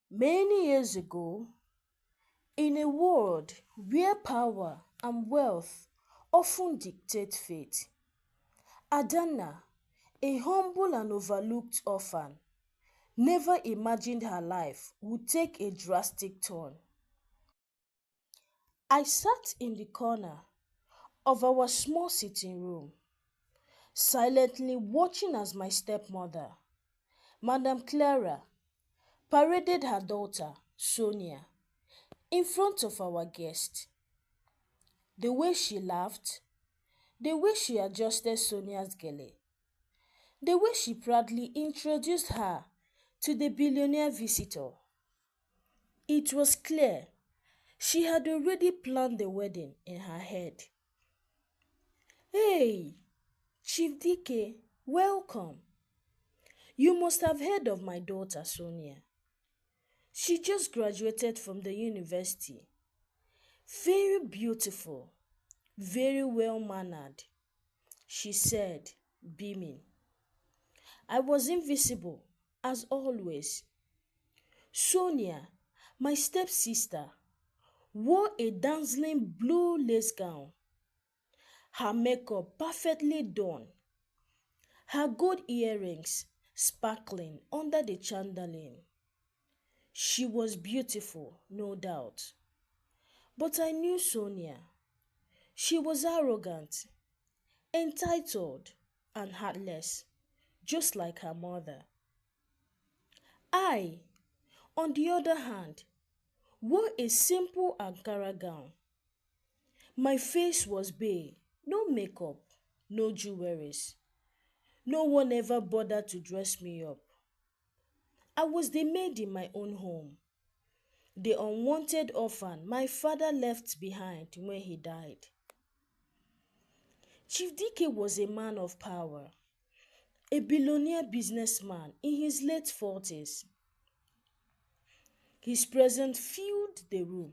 Many years ago, in a world where power and wealth often dictate fate, Adanna, a humble and overlooked orphan, never imagined her life would take a drastic turn. I sat in the corner of our small sitting room, silently watching as my stepmother, Madame Clara, paraded her daughter, Sonia, in front of our guest. The way she laughed, the way she adjusted Sonia's gele, the way she proudly introduced her to the billionaire visitor. It was clear she had already planned the wedding in her head. Hey, Chief DK, welcome. You must have heard of my daughter Sonia. She just graduated from the university. Very beautiful, very well mannered, she said, beaming. I was invisible, as always. Sonia, my stepsister, wore a dazzling blue lace gown, her makeup perfectly done, her gold earrings sparkling under the chandelier. She was beautiful, no doubt. But I knew Sonia. She was arrogant, entitled, and heartless, just like her mother. I, on the other hand, wore a simple Ankara gown. My face was bare, no makeup, no jewelries. No one ever bothered to dress me up. I was the maid in my own home, the unwanted orphan my father left behind when he died. Chief DK was a man of power, a billionaire businessman in his late 40s. His presence filled the room,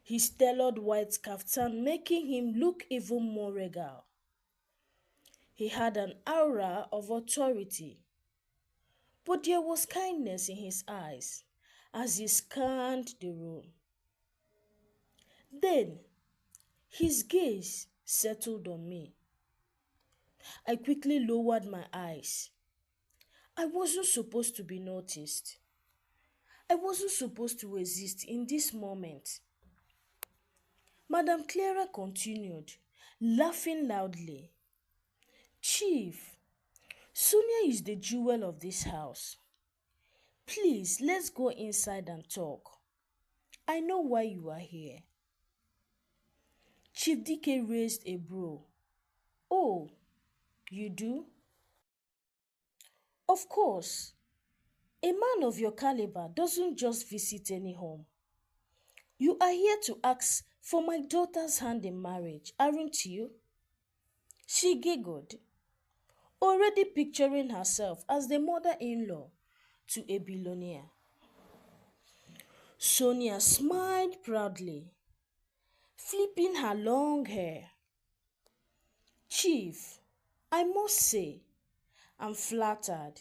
his tailored white kaftan making him look even more regal. He had an aura of authority, but there was kindness in his eyes as he scanned the room. Then his gaze settled on me. I quickly lowered my eyes. I wasn't supposed to be noticed. I wasn't supposed to exist in this moment. Madame Clara continued, laughing loudly. Chief, Sonia is the jewel of this house. Please, let's go inside and talk. I know why you are here. Chief DK raised a brow. Oh, you do? Of course. A man of your caliber doesn't just visit any home. You are here to ask for my daughter's hand in marriage, aren't you? She giggled, already picturing herself as the mother-in-law to a billionaire. Sonia smiled proudly, flipping her long hair. Chief, I must say, I'm flattered,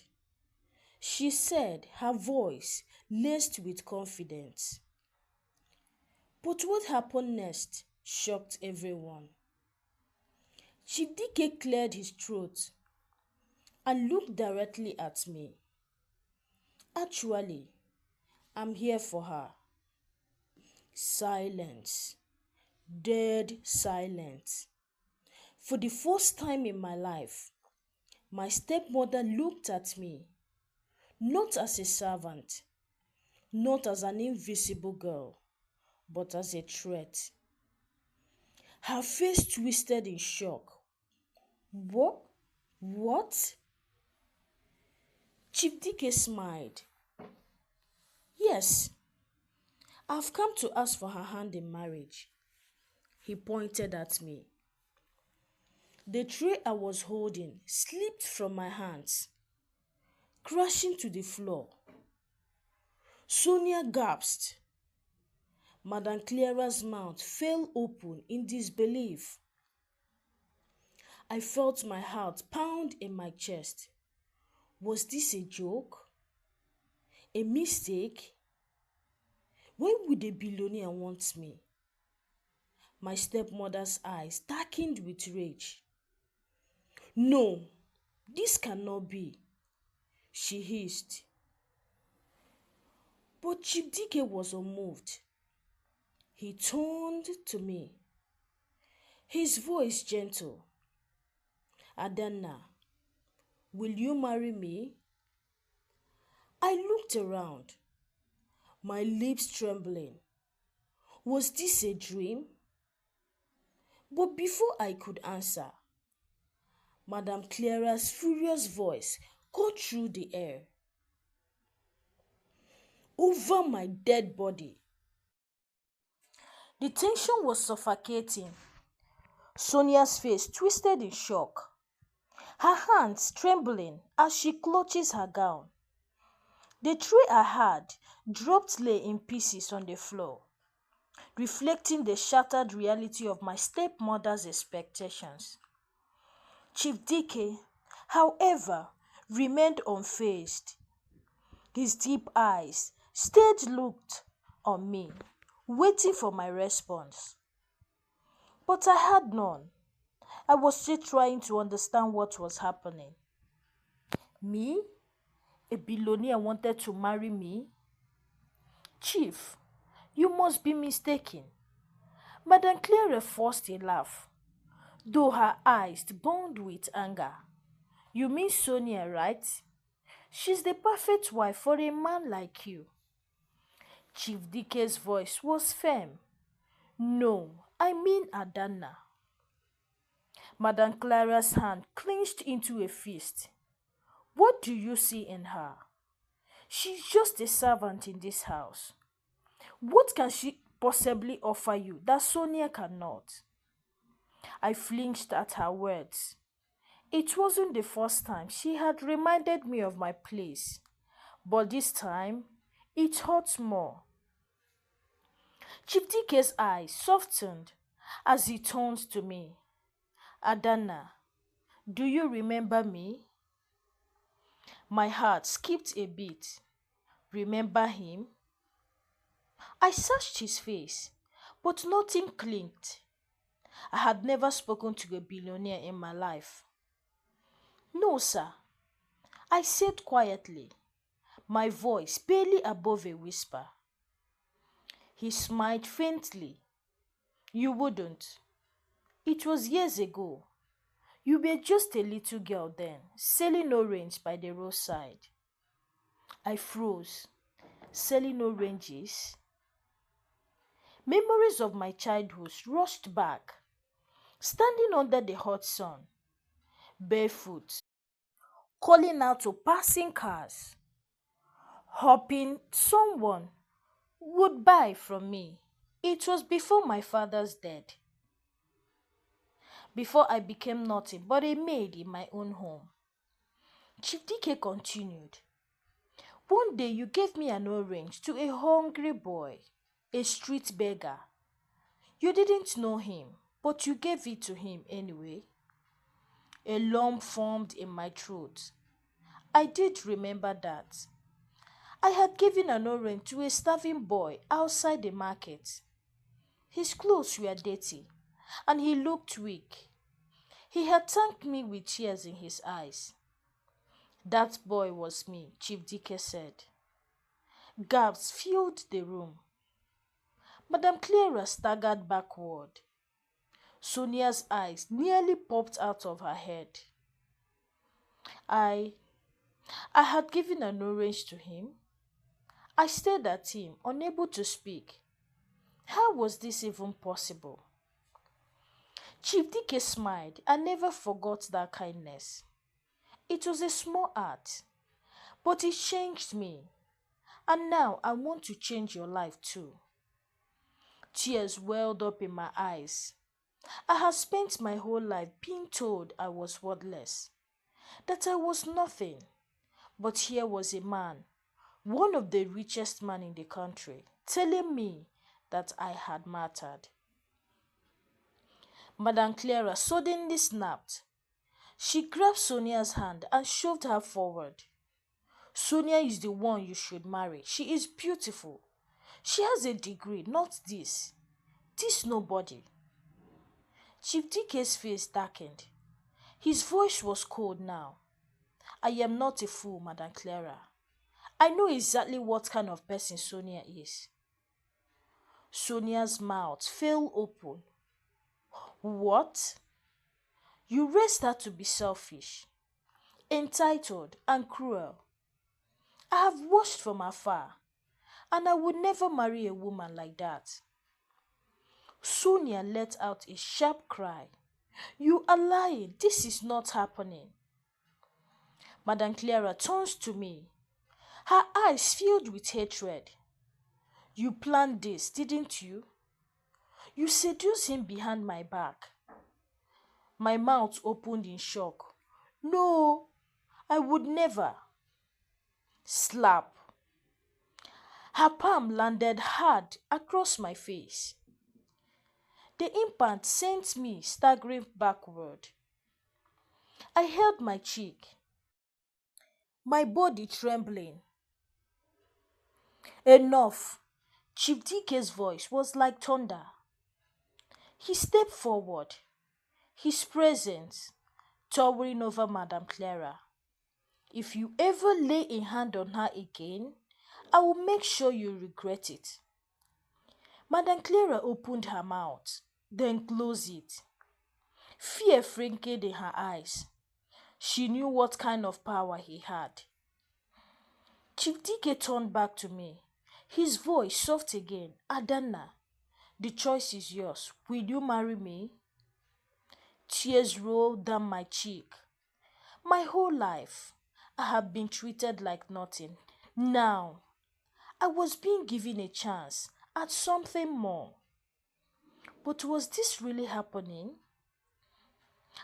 she said, her voice laced with confidence. But what happened next shocked everyone. Chief DK cleared his throat and looked directly at me. Actually, I'm here for her. Silence. Dead silence. For the first time in my life, my stepmother looked at me, not as a servant, not as an invisible girl, but as a threat. Her face twisted in shock. What? What? Chief DK smiled. Yes, I've come to ask for her hand in marriage. He pointed at me. The tray I was holding slipped from my hands, crashing to the floor. Sonia gasped. Madame Clara's mouth fell open in disbelief. I felt my heart pound in my chest. Was this a joke? A mistake? Why would a billionaire want me? My stepmother's eyes darkened with rage. No, this cannot be, she hissed. But Chief Dike was unmoved. He turned to me, his voice gentle. Adanna, will you marry me? I looked around, my lips trembling. Was this a dream? But before I could answer, Madame Clara's furious voice cut through the air. Over my dead body. The tension was suffocating. Sonia's face twisted in shock, her hands trembling as she clutches her gown. The tray I had dropped lay in pieces on the floor, reflecting the shattered reality of my stepmother's expectations. Chief Dike, however, remained unfazed. His deep eyes stayed looked on me, waiting for my response. But I had none. I was still trying to understand what was happening. Me? A billionaire wanted to marry me? Chief, you must be mistaken. Madame Clara forced a laugh, though her eyes burned with anger. You mean Sonia, right? She's the perfect wife for a man like you. Chief Dike's voice was firm. No, I mean Adanna. Madame Clara's hand clenched into a fist. What do you see in her? She's just a servant in this house. What can she possibly offer you that Sonia cannot? I flinched at her words. It wasn't the first time she had reminded me of my place, but this time it hurt more. Chief Dike's eyes softened as he turned to me. Adanna, do you remember me? My heart skipped a beat. Remember him? I searched his face, but nothing clinked. I had never spoken to a billionaire in my life. No, sir, I said quietly, my voice barely above a whisper. He smiled faintly. You wouldn't. It was years ago. You were just a little girl then, selling oranges by the roadside. I froze. Selling oranges? Memories of my childhood rushed back. Standing under the hot sun, barefoot, calling out to passing cars, hoping someone would buy from me. It was before my father's death, before I became nothing but a maid in my own home. Chief Dike continued. One day you gave me an orange to a hungry boy, a street beggar. You didn't know him, but you gave it to him anyway. A lump formed in my throat. I did remember that. I had given an orange to a starving boy outside the market. His clothes were dirty, and he looked weak. He had thanked me with tears in his eyes. That boy was me, Chief Dike said. Gasps filled the room. Madame Clara staggered backward. Sonia's eyes nearly popped out of her head. I had given an orange to him. I stared at him, unable to speak. How was this even possible? Chief Dike smiled and never forgot that kindness. It was a small act, but it changed me. And now I want to change your life too. Tears welled up in my eyes. I had spent my whole life being told I was worthless, that I was nothing. But here was a man, one of the richest men in the country, telling me that I had mattered. Madame Clara suddenly snapped. She grabbed Sonia's hand and shoved her forward. Sonia is the one you should marry. She is beautiful. She has a degree, not this. This nobody. Chief DK's face darkened. His voice was cold now. I am not a fool, Madam Clara. I know exactly what kind of person Sonia is. Sonia's mouth fell open. What? You raised her to be selfish, entitled, and cruel. I have watched from afar, and I would never marry a woman like that. Sonia let out a sharp cry. You are lying. This is not happening. Madam Clara turns to me, her eyes filled with hatred. You planned this, didn't you? You seduced him behind my back. My mouth opened in shock. No, I would never. Slap. Her palm landed hard across my face. The impact sent me staggering backward. I held my cheek, my body trembling. Enough. Chief DK's voice was like thunder. He stepped forward, his presence towering over Madame Clara. If you ever lay a hand on her again, I will make sure you regret it. Madame Clara opened her mouth, then closed it. Fear flickered in her eyes. She knew what kind of power he had. Chief DK turned back to me, his voice soft again. Adanna, the choice is yours. Will you marry me? Tears rolled down my cheek. My whole life, I have been treated like nothing. Now, I was being given a chance at something more. But was this really happening?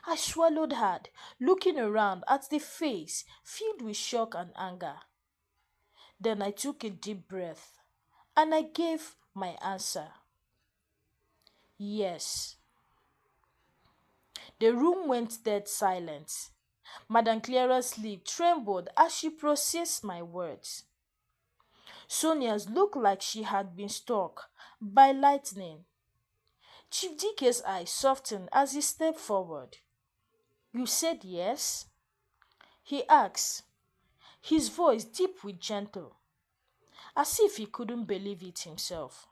I swallowed hard, looking around at the face filled with shock and anger. Then I took a deep breath and I gave my answer. Yes. The room went dead silent. Madame Clara's lip trembled as she processed my words. Sonia's looked like she had been struck by lightning. Chief DK's eyes softened as he stepped forward. You said yes? He asked, his voice deep with gentle, as if he couldn't believe it himself.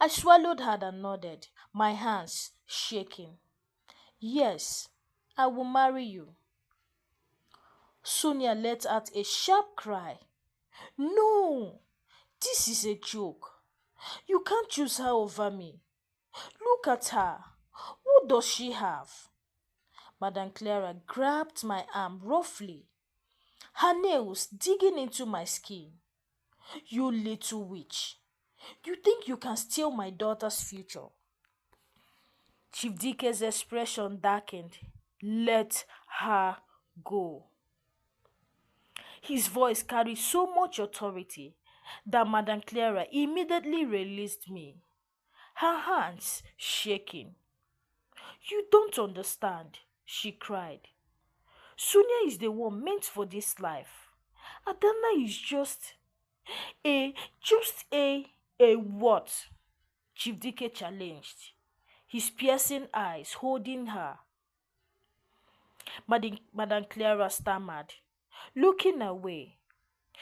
I swallowed hard and nodded, my hands shaking. Yes, I will marry you. Sonia let out a sharp cry. No, this is a joke. You can't choose her over me. Look at her. What does she have? Madame Clara grabbed my arm roughly, her nails digging into my skin. You little witch. You think you can steal my daughter's future? Chief DK's expression darkened. Let her go. His voice carried so much authority that Madame Clara immediately released me, her hands shaking. You don't understand, she cried. Sonia is the one meant for this life. Adanna is a what? Chief DK challenged, his piercing eyes holding her. Madame Clara stammered, looking away.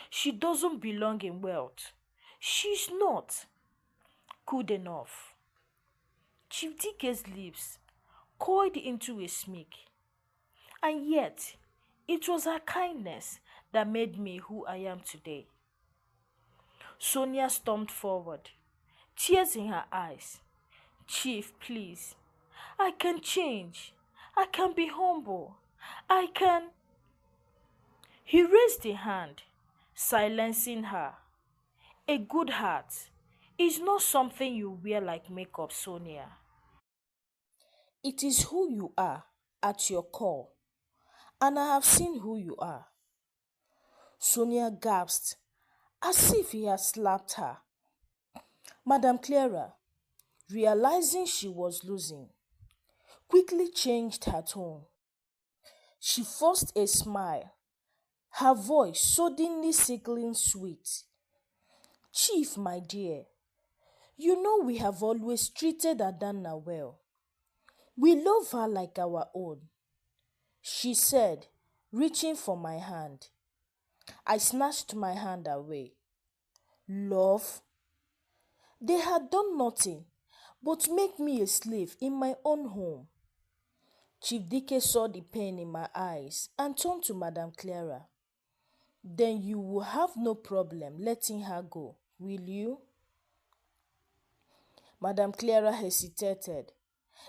She doesn't belong in wealth. She's not good enough. Chief DK's lips coiled into a smirk. And yet, it was her kindness that made me who I am today. Sonia stormed forward, tears in her eyes. Chief, please. I can change. I can be humble. I can. He raised a hand, silencing her. A good heart is not something you wear like makeup, Sonia. It is who you are at your core, and I have seen who you are. Sonia gasped, as if he had slapped her. Madame Clara, realizing she was losing, quickly changed her tone. She forced a smile, her voice suddenly sickling sweet. Chief, my dear, you know we have always treated Adanna well. We love her like our own, she said, reaching for my hand. I snatched my hand away. Love? They had done nothing but make me a slave in my own home. Chief Dike saw the pain in my eyes and turned to Madam Clara. Then you will have no problem letting her go, will you? Madam Clara hesitated,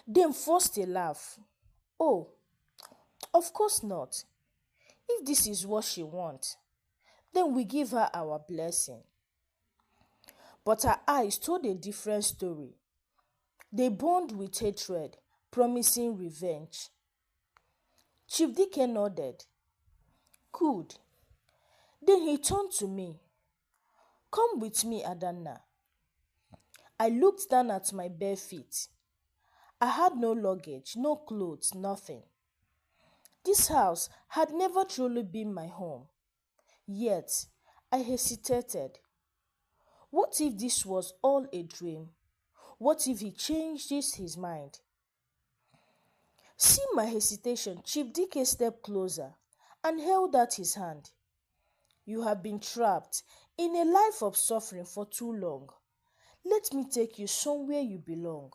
then forced a laugh. Oh, of course not. If this is what she wants, then we give her our blessing. But her eyes told a different story. They burned with hatred, promising revenge. Chief Dike nodded. Good. Then he turned to me. Come with me, Adanna. I looked down at my bare feet. I had no luggage, no clothes, nothing. This house had never truly been my home. Yet, I hesitated. What if this was all a dream? What if he changed his mind? Seeing my hesitation, Chief Dike stepped closer and held out his hand. You have been trapped in a life of suffering for too long. Let me take you somewhere you belong.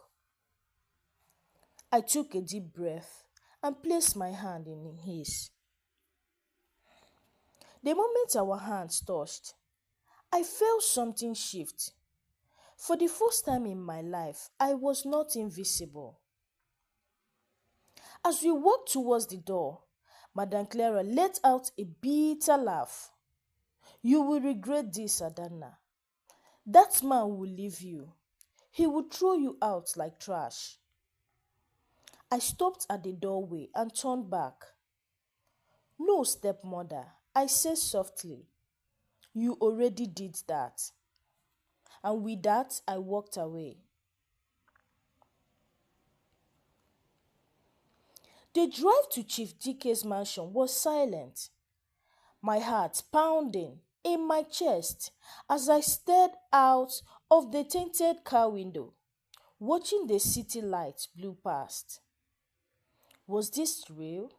I took a deep breath and placed my hand in his. The moment our hands touched, I felt something shift. For the first time in my life, I was not invisible. As we walked towards the door, Madame Clara let out a bitter laugh. You will regret this, Adanna. That man will leave you. He will throw you out like trash. I stopped at the doorway and turned back. No, stepmother, I said softly. You already did that. And with that, I walked away. The drive to Chief Dike's mansion was silent, my heart pounding in my chest as I stared out of the tinted car window, watching the city lights blow past. Was this real?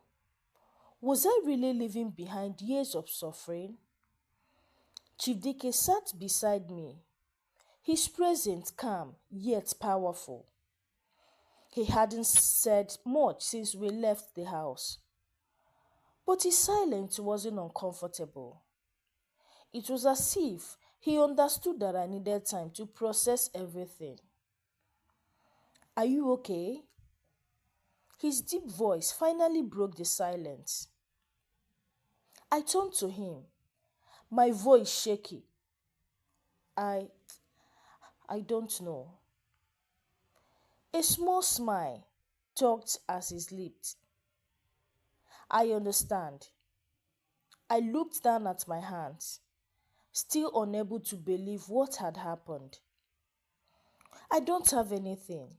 Was I really leaving behind years of suffering? Chief Dike sat beside me, his presence calm yet powerful. He hadn't said much since we left the house, but his silence wasn't uncomfortable. It was as if he understood that I needed time to process everything. Are you okay? His deep voice finally broke the silence. I turned to him, my voice shaky. I don't know. A small smile tugged at his lips. I understand. I looked down at my hands, still unable to believe what had happened. I don't have anything.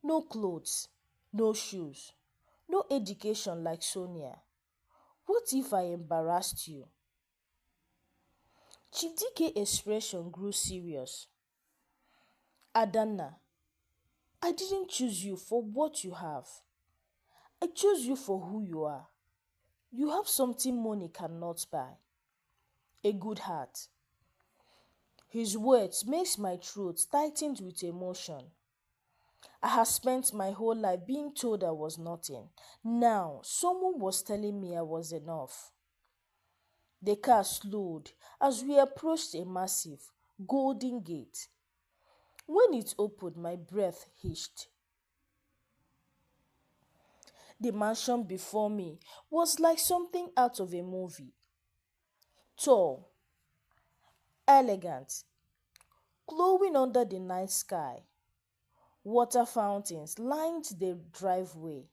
No clothes, no shoes, no education like Sonia. What if I embarrassed you? Chief Dike's expression grew serious. Adanna, I didn't choose you for what you have. I chose you for who you are. You have something money cannot buy. A good heart. His words makes my throat tightened with emotion. I had spent my whole life being told I was nothing. Now, someone was telling me I was enough. The car slowed as we approached a massive, golden gate. When it opened, my breath hitched. The mansion before me was like something out of a movie. Tall, elegant, glowing under the night sky. Water fountains lined the driveway.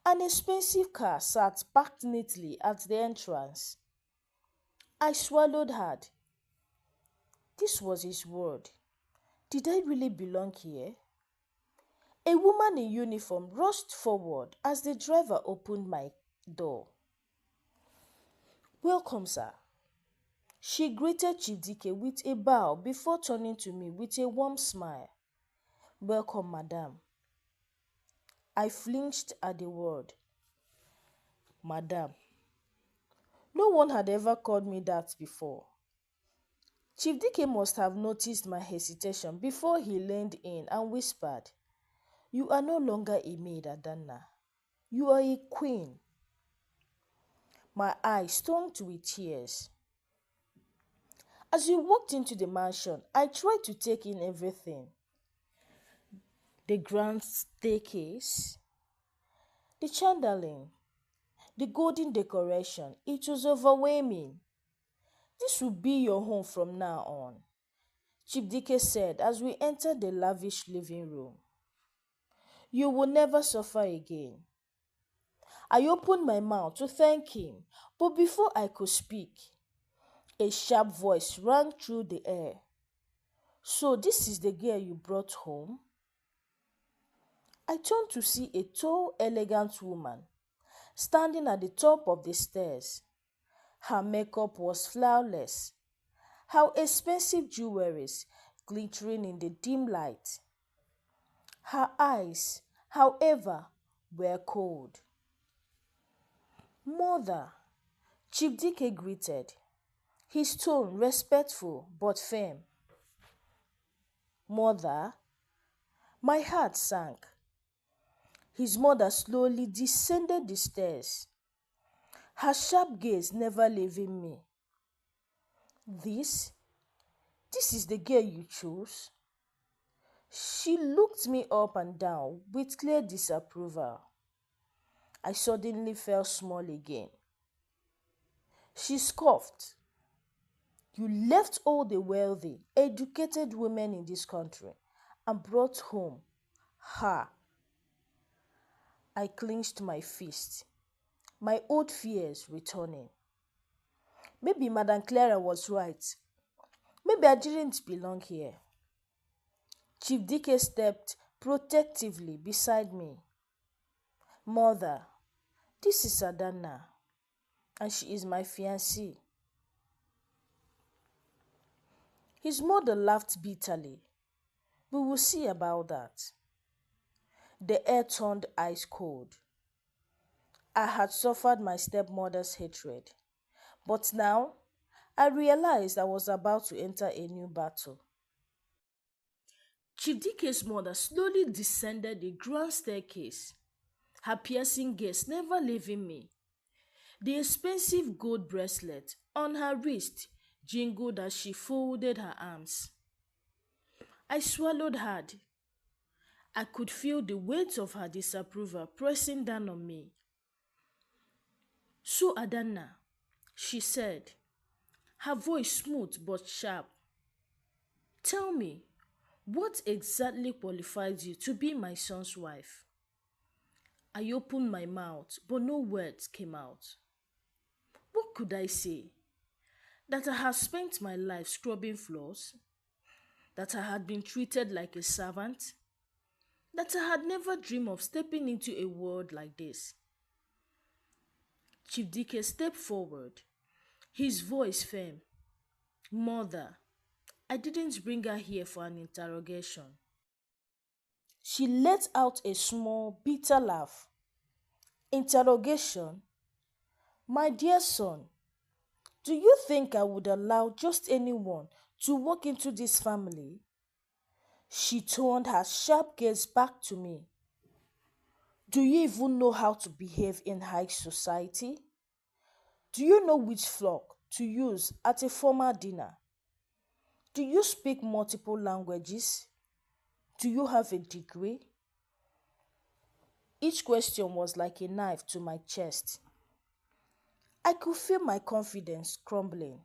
An expensive car sat parked neatly at the entrance. I swallowed hard. This was his world. Did I really belong here? A woman in uniform rushed forward as the driver opened my door. Welcome, sir. She greeted Chidike with a bow before turning to me with a warm smile. Welcome, madam. I flinched at the word. Madam. No one had ever called me that before. Chief Dike must have noticed my hesitation before he leaned in and whispered, "You are no longer a maid, Adanna. You are a queen." My eyes stung with tears. As we walked into the mansion, I tried to take in everything. The grand staircase, the chandelier, the golden decoration. It was overwhelming. "This will be your home from now on," Chief Dike said as we entered the lavish living room. "You will never suffer again." I opened my mouth to thank him, but before I could speak, a sharp voice rang through the air. "So this is the girl you brought home?" I turned to see a tall, elegant woman standing at the top of the stairs. Her makeup was flawless, her expensive jewelries glittering in the dim light. Her eyes, however, were cold. "Mother," Chief Dike greeted, his tone respectful but firm. "Mother?" My heart sank. His mother slowly descended the stairs, her sharp gaze never leaving me. This is the girl you chose?" She looked me up and down with clear disapproval. I suddenly felt small again. She scoffed. "You left all the wealthy, educated women in this country and brought home her." I clenched my fist, my old fears returning. Maybe Madame Clara was right. Maybe I didn't belong here. Chief Dike stepped protectively beside me. "Mother, this is Adanna, and she is my fiancée." His mother laughed bitterly. "We will see about that." The air turned ice cold. I had suffered my stepmother's hatred, but now I realized I was about to enter a new battle. Chief Dike's mother slowly descended the grand staircase, her piercing gaze never leaving me. The expensive gold bracelet on her wrist jingled as she folded her arms. I swallowed hard. I could feel the weight of her disapproval pressing down on me. "So, Adanna," she said, her voice smooth but sharp, "tell me, what exactly qualifies you to be my son's wife?" I opened my mouth, but no words came out. What could I say? That I had spent my life scrubbing floors? That I had been treated like a servant? That I had never dreamed of stepping into a world like this? Chief Dike stepped forward, his voice firm. "Mother, I didn't bring her here for an interrogation." She let out a small, bitter laugh. "Interrogation? My dear son, do you think I would allow just anyone to walk into this family?" She turned her sharp gaze back to me. "Do you even know how to behave in high society? Do you know which flock to use at a formal dinner? Do you speak multiple languages? Do you have a degree?" Each question was like a knife to my chest. I could feel my confidence crumbling.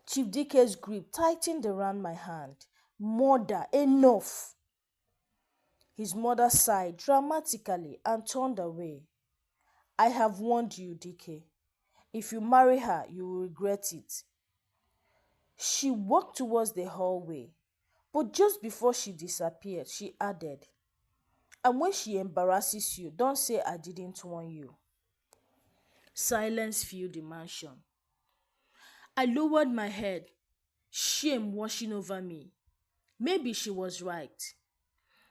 Chief Dike's grip tightened around my hand. "Mother, enough!" His mother sighed dramatically and turned away. "I have warned you, Dike. If you marry her, you will regret it." She walked towards the hallway, but just before she disappeared, she added, "And when she embarrasses you, don't say I didn't warn you." Silence filled the mansion. I lowered my head, shame washing over me. Maybe she was right.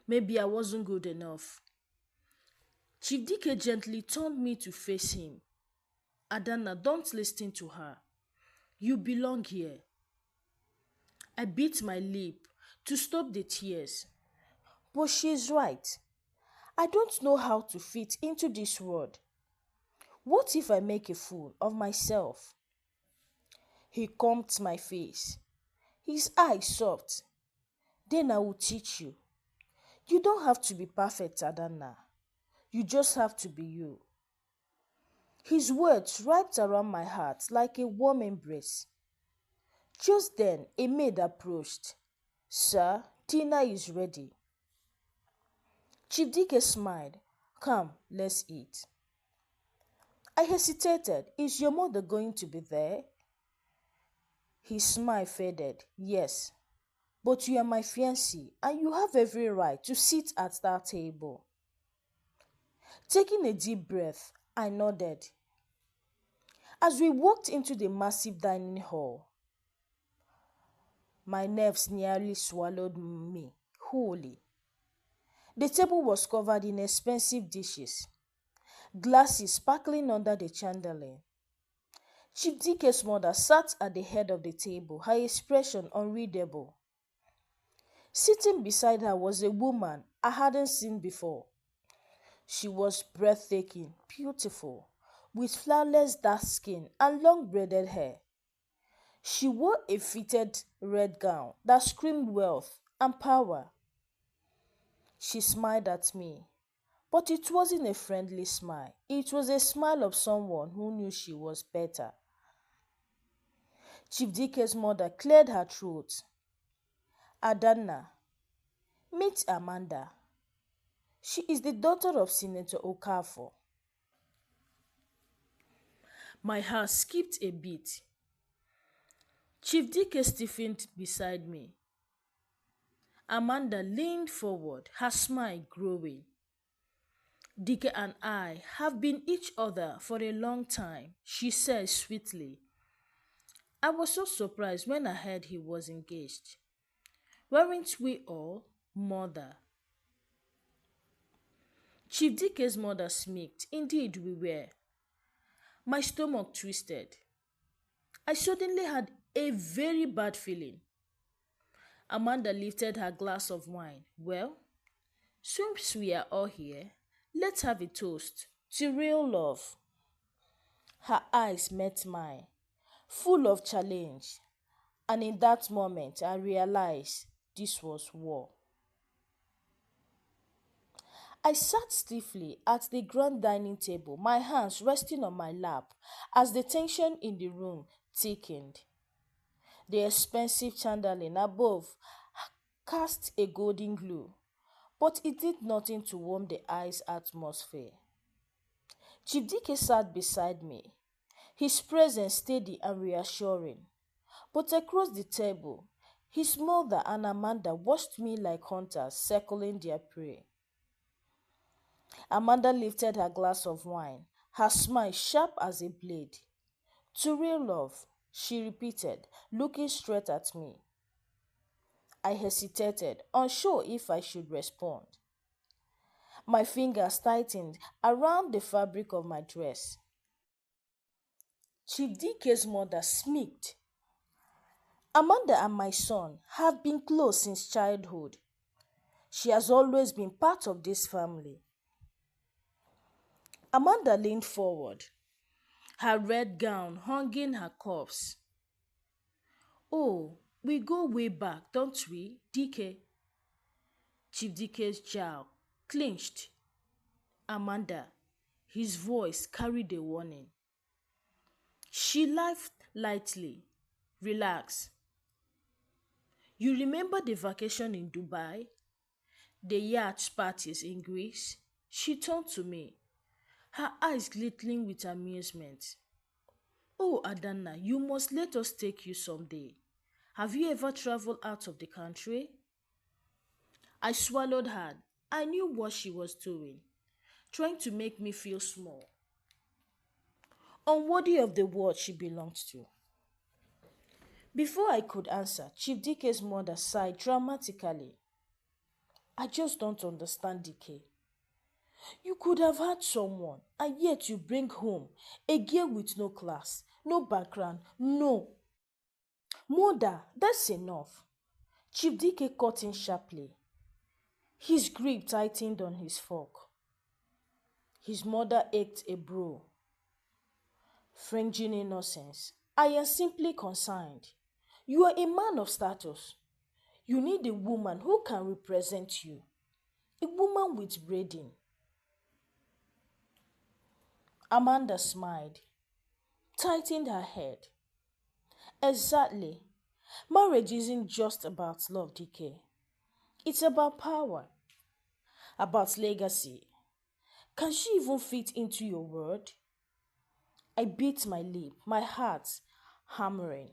Maybe I wasn't good enough. Chief DK gently turned me to face him. Adanna, don't listen to her. You belong here. I bit my lip to stop the tears. But she's right. I don't know how to fit into this world. What if I make a fool of myself? He combed my face, his eyes soft. Then I will teach you. You don't have to be perfect, Adanna. You just have to be you. His words wrapped around my heart like a warm embrace. Just then, a maid approached. Sir, dinner is ready. Chief Dike smiled. Come, let's eat. I hesitated. Is your mother going to be there? His smile faded. Yes, but you are my fiancé and you have every right to sit at that table. Taking a deep breath, I nodded. As we walked into the massive dining hall, my nerves nearly swallowed me wholly. The table was covered in expensive dishes, glasses sparkling under the chandelier. Chief Dike's mother sat at the head of the table, her expression unreadable. Sitting beside her was a woman I hadn't seen before. She was breathtaking, beautiful, with flawless dark skin and long braided hair. She wore a fitted red gown that screamed wealth and power. She smiled at me, but it wasn't a friendly smile. It was a smile of someone who knew she was better. Chief Dike's mother cleared her throat. Adanna, meet Amanda. She is the daughter of Senator Okafor. My heart skipped a beat. Chief Dike stiffened beside me. Amanda leaned forward, her smile growing. Dike and I have been each other for a long time, she said sweetly. I was so surprised when I heard he was engaged. Weren't we all, mother? Chief Dike's mother smirked. Indeed we were. My stomach twisted. I suddenly had a very bad feeling. Amanda lifted her glass of wine. Well, since we are all here, let's have a toast to real love. Her eyes met mine, full of challenge, and in that moment I realized this was war. I sat stiffly at the grand dining table, my hands resting on my lap as the tension in the room thickened. The expensive chandelier above cast a golden glow, but it did nothing to warm the ice atmosphere. Chief Dike sat beside me, his presence steady and reassuring. But across the table, his mother and Amanda watched me like hunters circling their prey. Amanda lifted her glass of wine, her smile sharp as a blade. To real love, she repeated, looking straight at me. I hesitated, unsure if I should respond. My fingers tightened around the fabric of my dress. Chief Dike's mother smirked. Amanda and my son have been close since childhood. She has always been part of this family. Amanda leaned forward, her red gown hanging her cuffs. Oh, we go way back, don't we, Dike? Chief Dike's jaw clenched. Amanda, his voice carried a warning. She laughed lightly. Relax. You remember the vacation in Dubai? The yacht parties in Greece? She turned to me, her eyes glittering with amusement. Oh, Adanna, you must let us take you someday. Have you ever traveled out of the country? I swallowed hard. I knew what she was doing, trying to make me feel small. unworthy of the world she belonged to. Before I could answer, Chief Dike's mother sighed dramatically. I just don't understand, Dike. You could have had someone, and yet you bring home a girl with no class, no background, no. Mother, that's enough. Chief Dike cut in sharply. His grip tightened on his fork. His mother ached a brow. Fringing innocence. I am simply concerned. You are a man of status. You need a woman who can represent you. A woman with breeding. Amanda smiled, tightened her head. Exactly. Marriage isn't just about love, Dike. It's about power, about legacy. Can she even fit into your world? I bit my lip, my heart hammering.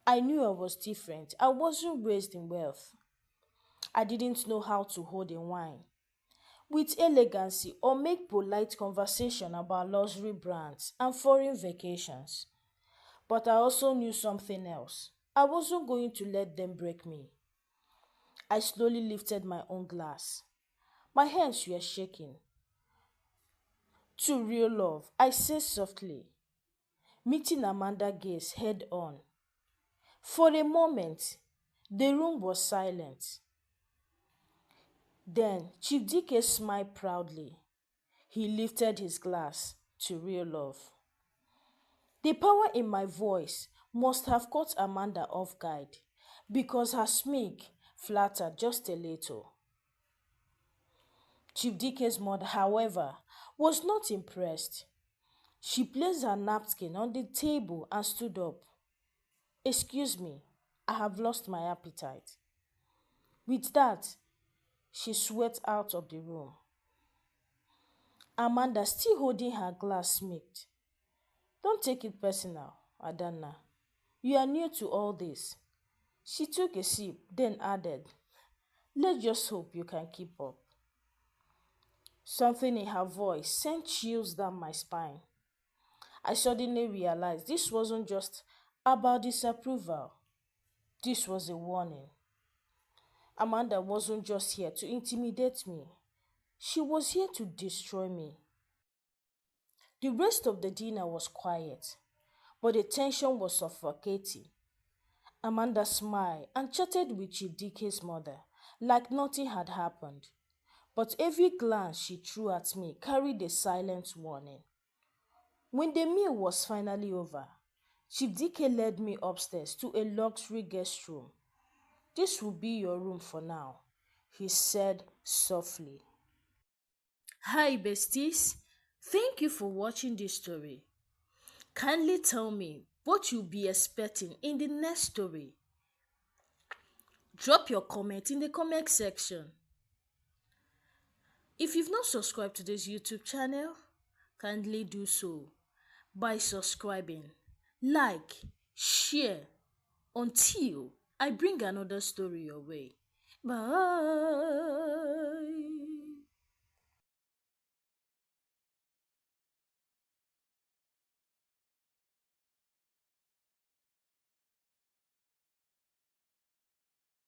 I knew I was different. I wasn't raised in wealth. I didn't know how to hold a wine with elegancy or make polite conversation about luxury brands and foreign vacations. But I also knew something else. I wasn't going to let them break me. I slowly lifted my own glass. My hands were shaking. To real love, I said softly, meeting Amanda's gaze head on. For a moment, the room was silent. Then Chief Dike smiled proudly. He lifted his glass to real love. The power in my voice must have caught Amanda off guard because her smirk flattered just a little. Chief Dike's mother, however, was not impressed. She placed her napkin on the table and stood up. Excuse me, I have lost my appetite. With that, she swept out of the room. Amanda, still holding her glass, smirked. Don't take it personal, Adanna. You are new to all this. She took a sip, then added, let's just hope you can keep up. Something in her voice sent chills down my spine. I suddenly realized this wasn't just about disapproval. This was a warning. Amanda wasn't just here to intimidate me. She was here to destroy me. The rest of the dinner was quiet, but the tension was suffocating. Amanda smiled and chatted with Chief Dike's mother like nothing had happened. But every glance she threw at me carried a silent warning. When the meal was finally over, Chief Dike led me upstairs to a luxury guest room. This will be your room for now, he said softly. Hi besties, thank you for watching this story. Kindly tell me what you'll be expecting in the next story. Drop your comment in the comment section. If you've not subscribed to this YouTube channel, kindly do so by subscribing, like, share, until I bring another story your way. Bye.